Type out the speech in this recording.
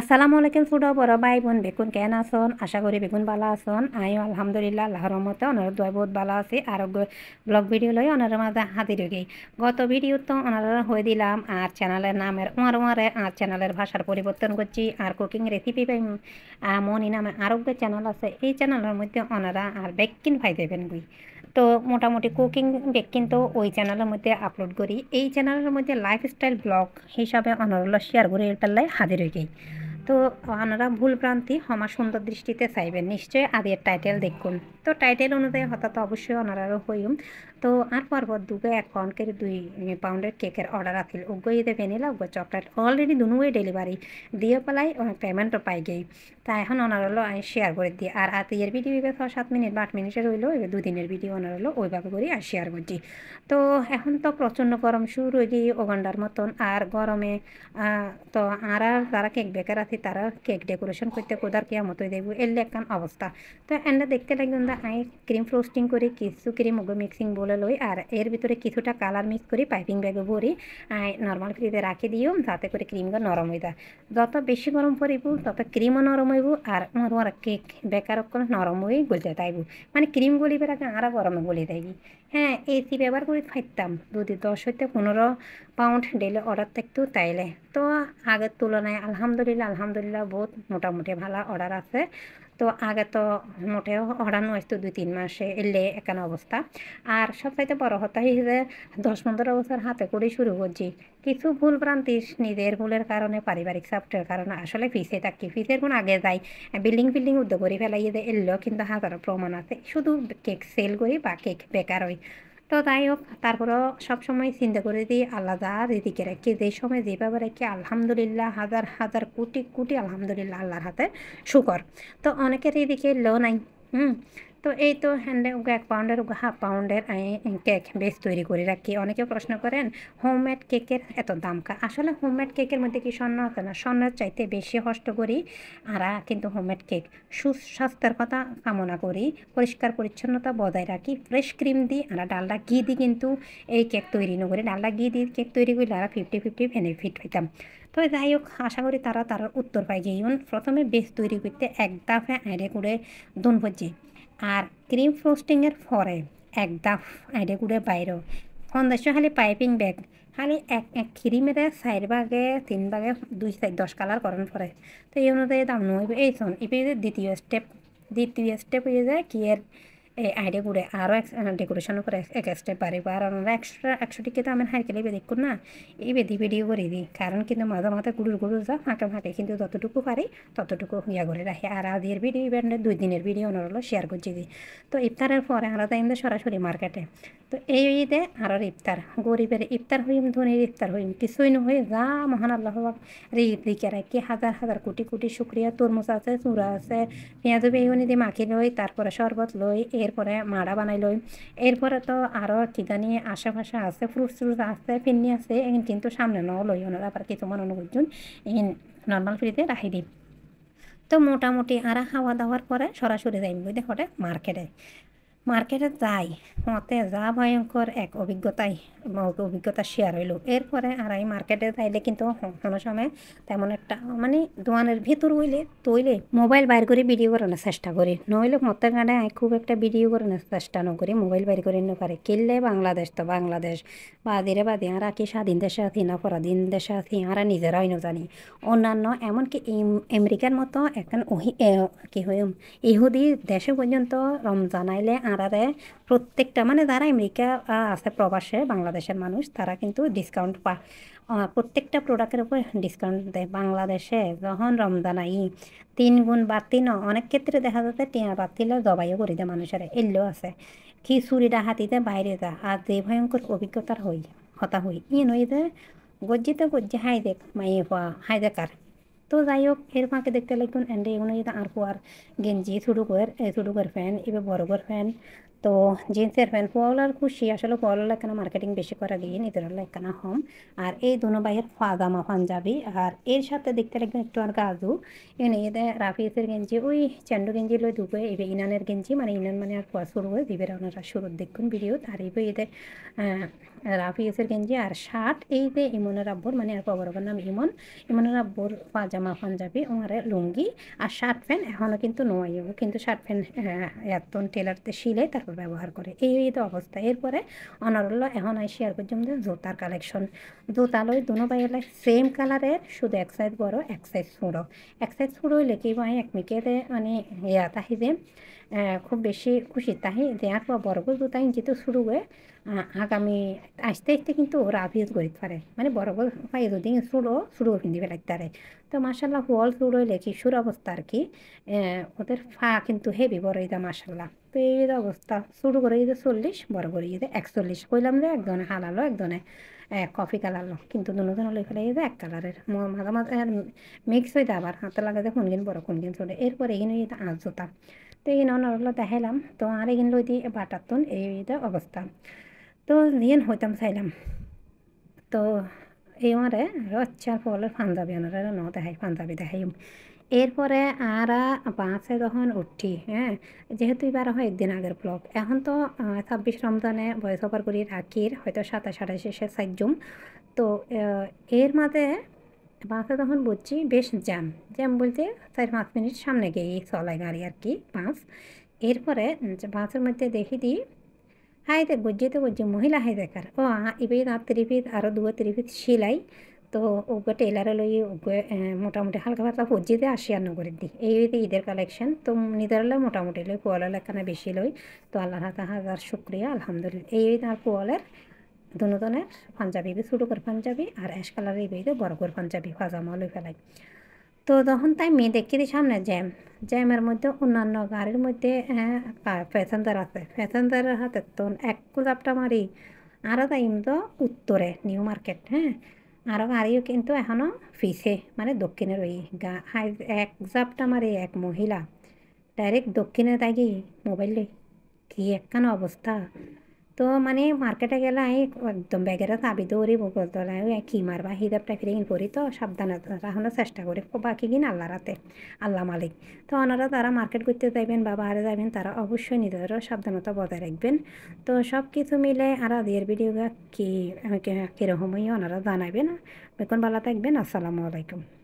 আসসালামু আলাইকুম ছোট বড় ভাই বোন বেগুন কেন আসন আশা করি বেগুন ভালো আসন আমিও আলহামদুলিল্লাহ আল্লাহর রহমতে ওনার দোয়া বহুত ভালো আছি আর ব্লগ ভিডিও লই ওনার মাঝে হাজির হয়ে গই গত ভিডিও তো ওনারা হয়ে দিলাম আর চ্যানেলের নামের উমারে আর চ্যানেলের ভাষার পরিবর্তন করছি আর কুকিং রেসিপি পাই মনি নামে আরোগ্য চ্যানেল আছে এই চ্যানেলের মধ্যে ওনারা আর বেকিন পাই দেবেন গুই তো মোটামুটি কুকিং বেকিং তো ওই চ্যানেলের মধ্যে আপলোড করি এই চ্যানেলের মধ্যে লাইফস্টাইল ব্লগ হিসাবে অনারগুলো শেয়ার করে পেলাই হাজির হয়ে গই তো আপনারা ভুল ভ্রান্তি ক্ষমা সুন্দর দৃষ্টিতে চাইবেন নিশ্চয়ই আদের টাইটেল দেখুন তো টাইটেল অনুযায়ী হঠাৎ অবশ্যই ওনারারও হইম তো আর পর্বত দুগে 1 পাউন্ডের কেকের অর্ডার আছিল উগ্র ঈদে ভ্যানিলা উগ্র চকলেট অলরেডি দুনুয়ে ডেলিভারি দিয়ে পেলাই পেমেন্টও পাই গেই তা এখন ওনার হলো আমি শেয়ার করে দিই আর এর ভিডিও 6-7 মিনিট বা 8 মিনিটের হইলো এবার 2 দিনের ভিডিও ওনার হলো ওইভাবে করে আর শেয়ার করছি তো এখন তো প্রচণ্ড গরম শুরু হয়ে গিয়ে ওগান্ডার মতন আর গরমে তো আর যারা কেক বেকার আছে তারা কেক ডেকোরেশন করতে কোদার কিয়ামত হয়ে দেবো এর একখান অবস্থা তো এন্ডা দেখতে লাগবেন আমি ক্রিম ফ্রোস্টিং করি কিছু ক্রিম মিক্সিং বলে লই আর এর ভিতরে কিছুটা কালার মিক্স করি পাইপিং ব্যাগে ভরি নর্মাল ফ্রিজে রাখি দিও যাতে করে ক্রিমটা নরম হয়ে যায় যত বেশি গরম পড়িব তত ক্রিমও নরম হইব আর আমার কেক বেকার নরম হয়ে গলে তাইব মানে ক্রিম গলিবার আগে আরও গরমে গলি দেয় হ্যাঁ এসি ব্যবহার করে থাকতাম যদি 10 হইতে 15 পাউন্ড ডেলি অর্ডার থাকতো তাইলে তো আগের তুলনায় আলহামদুলিল্লাহ বহুত মোটামুটি ভালো অর্ডার আছে তো আগে তো মোটেও অর্ডার আসতো 2-3 মাসে এলে একান অবস্থা আর সবচাইতে বড় কথা হিসেবে 10-15 বছর হাতে করে শুরু করছি কিছু ভুল ভ্রান্তি নিজের ভুলের কারণে পারিবারিক সাপোর্টের কারণে আসলে ফিসে থাকি ফিসের কোন আগে যাই বিল্ডিং উদ্যোগ করে ফেলাই এলো কিন্তু হাজারো প্রমাণ আছে শুধু কেক সেল করি বা কেক বেকার হই তো যাই হোক তারপরেও সবসময় চিন্তা করে দিই আল্লাহ যা রিদিকে রাখি যে সময় যেভাবে রাখি আলহামদুলিল্লাহ হাজার হাজার কোটি কোটি আলহামদুলিল্লাহ আল্লাহর হাতে শুকর তো অনেকের এদিকে লো নাই তো এই তো হ্যান্ডে 1 পাউন্ডের 1/2 পাউন্ডের কেক বেশ তৈরি করে রাখি অনেকে প্রশ্ন করেন হোমমেড কেকের এত দাম কা আসলে হোমমেড কেকের মধ্যে কি স্বর্ণ আছে না স্বর্ণের চাইতে বেশি কষ্ট করি আর কিন্তু হোমমেড কেক সুস্বাস্থ্যের কথা কামনা করি পরিষ্কার পরিচ্ছন্নতা বজায় রাখি ফ্রেশ ক্রিম দিই আর ডালডা ঘি দিই কিন্তু এই কেক তৈরি নকরি ডালডা ঘি দিয়ে কেক তৈরি করলে আর 50-50 বেনিফিট পেতাম তো যাই হোক আশা করি তারা উত্তর পাই গিয়ে প্রথমে বেশ তৈরি করতে এক দাফে আইডে করে দুন ভজি আর ক্রিম ফ্রোস্টিংয়ের পরে এক দাফ আইডে করে বাইরেও সন্দেশ খালি পাইপিং ব্যাগ খালি এক ক্রিমের 4 ভাগে 3 ভাগে 2-10 কালার করার পরে তো এই অনুযায়ী দাম নইব এই শোন এবার দ্বিতীয় স্টেপ হয়ে যায় কি এর এই আইডিয়া করে আরও ডেকোরেশন করে এক স্টেপ বাড়িব আর আমরা এক্সট্রা 100 টিকে তো আমি হাইকেলে দেখুন না এই ভিডিও করে দিই কারণ কিন্তু মাঝে গুড়ুর যা ফাঁকে কিন্তু যতটুকু পারি ততটুকু ইয়া করে রাখি আর আজকের ভিডিও ইভেন্টের 2 দিনের ভিডিও হলো শেয়ার করছি দিই তো ইফতারের পরে আমরা যাই সরাসরি মার্কেটে তো এই ঈদে আর ইফতার গরিবের ইফতার হইম ধনীর ইফতার হইম কিছুই নয় যা মহান আল্লাহ রিকে রাখি হাজার হাজার কোটি কোটি শুক্রিয়া তরমুজ আছে চূড়া আছে পেঁয়াজ বেগুনি দিয়ে মাখি লই তারপরে শরবত লই এরপরে মাড়া বানাই লই এরপরে তো আরও কি জানি আশেপাশে আছে ফ্রুটস আছে ফিন্নি আছে কিন্তু সামনে ন লই ওনারা আবার কিছু মনে করছেন নর্মাল ফ্রিতে রাখি দিই তো মোটামুটি আর খাওয়া দাওয়ার পরে সরাসরি যাইম বুঝতে হটে মার্কেটে যাই মতে যা ভয়ঙ্কর এক অভিজ্ঞতা শেয়ার হইল এরপরে আর এই মার্কেটে যাইলে কিন্তু কোনো সময় তেমন একটা মানে দোকানের ভিতর তৈলে মোবাইল বাইর করে ভিডিও করানোর চেষ্টা করি নইলে মতে গানে খুব একটা ভিডিও করানোর চেষ্টা নকরি মোবাইল বাইর করে পারে কিনলে বাংলাদেশ তো বাংলাদেশ বাদে আর কি স্বাধীন দেশে আছি না পরাধীন দেশে আছি আর নিজেরাই জানি অন্যান্য এমনকি আমেরিকার মতো এখন কি হয় ইহুদি দেশে পর্যন্ত রমজান আইলে আরারে প্রত্যেকটা মানে যারা আমেরিকা আছে প্রবাসে বাংলাদেশের মানুষ তারা কিন্তু ডিসকাউন্ট প্রত্যেকটা প্রোডাক্টের উপর ডিসকাউন্ট দেয় বাংলাদেশে যখন রমজান আই 3 গুণ বাড়তি অনেক ক্ষেত্রে দেখা যাচ্ছে টিয়া বাতিলে জবাইও করে দেয় মানুষের এলেও আছে কি চুরি ডাহাতিতে বাইরে যা আর যে ভয়ঙ্কর অভিজ্ঞতার হতা হই নই যে গজ্জি হাই দেখার তো যাই হোক এর ফাঁকে দেখতে লাগুন এন্ডে এগুলো আর পোয়ার গেঞ্জি ছোটো করে ফ্যান এবার বড় করে ফ্যান তো জিন্সের প্যান্ট পোয়ালার খুশি আসলে পোয়ালার একখানা মার্কেটিং বেশি করা গিয়ে নিজের একখানা হম আর এই দুনো ভাইয়ের পাজামা পাঞ্জাবি আর এর সাথে দেখতে লাগবেন একটু আর গাজু এখানে এদের রাফিসের গেঞ্জি ওই চেন্ডু গেঞ্জি লই দুপুরে এবার ইনানের গেঞ্জি মানে ইনান মানে আর কুয়া শুরু হয় বিবের ওনারা শুরুর দেখুন ভিডিওত আর এবার এদের রাফিসের গেঞ্জি আর শার্ট এই যে ইমনের আব্বর মানে আর খবরের নাম ইমনের আব্বর পাজামা পাঞ্জাবি ওনারে লুঙ্গি আর শার্ট প্যান্ট এখনও কিন্তু নোয়াইব কিন্তু শার্ট প্যান্ট এত টেলারতে শিলে তারপর ব্যবহার করে এই তো অবস্থা এরপরে অনারল্য এখন আই শেয়ার করছিলাম যে জুতার কালেকশন জুতা লই দুনো বাইরে সেম কালারের শুধু এক সাইজ বড় এক সাইজ ছোটো এক সাইজ ছোটো হইলে কি ভাই এক মিকেতে মানে ইয়া তাহি যে খুব বেশি খুশি তাহি দেওয়ার পর বড় জুতা ইঞ্চিতে শুরু হয়ে আগামী আসতে আসতে কিন্তু ওরা আভিজ করিতে পারে মানে বড় পাই যদি শুরু পিন্ধি ফেলাইতে পারে তো মাসাল্লাহ হল শুরু হইলে কিশোর অবস্থা আর কি ওদের ফা কিন্তু হেভি বড় ইদা মাসাল্লাহ তো এই অবস্থা শুরু করে ঈদে 40 বড় করে ঈদে 41 কইলাম যে একজনে হালালো একজনে কফি কালারলো কিন্তু দুজন লই ফেলে ঈদে এক কালারের মাঝে মাঝে মিক্স হইতে আবার হাতে লাগাতে কোনদিন বড় কোনদিন ছোট এরপরে এগিয়ে ঈদে আজ জোতা তো এই ননরগুলো দেখাইলাম তো আর এগিয়ে লই দিয়ে বাটাতুন এই ঈদে অবস্থা তো দিন হইতাম চাইলাম তো এই মারে আচ্ছা পরে পাঞ্জাবি ওনারা ন দেখাই পাঞ্জাবি দেখাই এরপরে আর বাসে যখন উঠি হ্যাঁ যেহেতু এবার হয় একদিন আগের ব্লগ এখন তো 26 রমজানে ভয়েস ওভার করি রাখির হয়তো 27-28 সাইজুম তো এর মাঝে বাসে তখন বুঝছি বেশ জ্যাম বলতে 4-5 মিনিট সামনে গিয়ে চলাই গাড়ি আর কি বাস এরপরে বাসের মধ্যে দেখি দিই হাইতে গজ্জে মহিলা হাই দেখার ও ইবেই আর 3 ফিট আরও 2-3 ফিট সিলাই তো ওকে টেলারে লই ওকে মোটামুটি হালকা পাতলা পজিতে 80-90 দিই এই ঈদের কালেকশন তো নিজেরালে মোটামুটি লই পোয়ালের একখানা বেশি লই তো আল্লাহর হাতে হাজার শুক্রিয়া আলহামদুলিল্লাহ এই আর পোয়ালের দুজনের পাঞ্জাবি ছোটো করে পাঞ্জাবি আর অ্যাশ কালারের এই বড় করে পাঞ্জাবি পাজামা লই ফেলাই তো তখন তাই মেয়ে দেখি সামনে জ্যামের মধ্যে অন্যান্য গাড়ির মধ্যে প্যাসেঞ্জার আছে প্যাসেঞ্জারের হাতে তো এক জাপটা মারি আরও তাইম তো উত্তরে নিউ মার্কেট হ্যাঁ আরও গাড়িও কিন্তু এখনও ফিসে মানে দক্ষিণের ওই এক জাপটা মারি এক মহিলা ডাইরেক্ট দক্ষিণে তাই মোবাইল কি একখান অবস্থা তো মানে মার্কেটে গেলে আমি একদম ব্যাগের চাবি দৌড়ি বলতলে কি মারবা হিদাবটা ফিরে করি তো সাবধানে রাখানোর চেষ্টা করি বাকি কিন আল্লাহ রাতে আল্লাহ মালিক তো ওনারা তারা মার্কেট করতে যাবেন বা বাইরে যাবেন তারা অবশ্যই নিজেরও সাবধানতা বজায় রাখবেন তো সব কিছু মিলে আর আজকের ভিডিও কি কীরকমই ওনারা জানাবেন বেতন ভালো থাকবেন আসসালামু আলাইকুম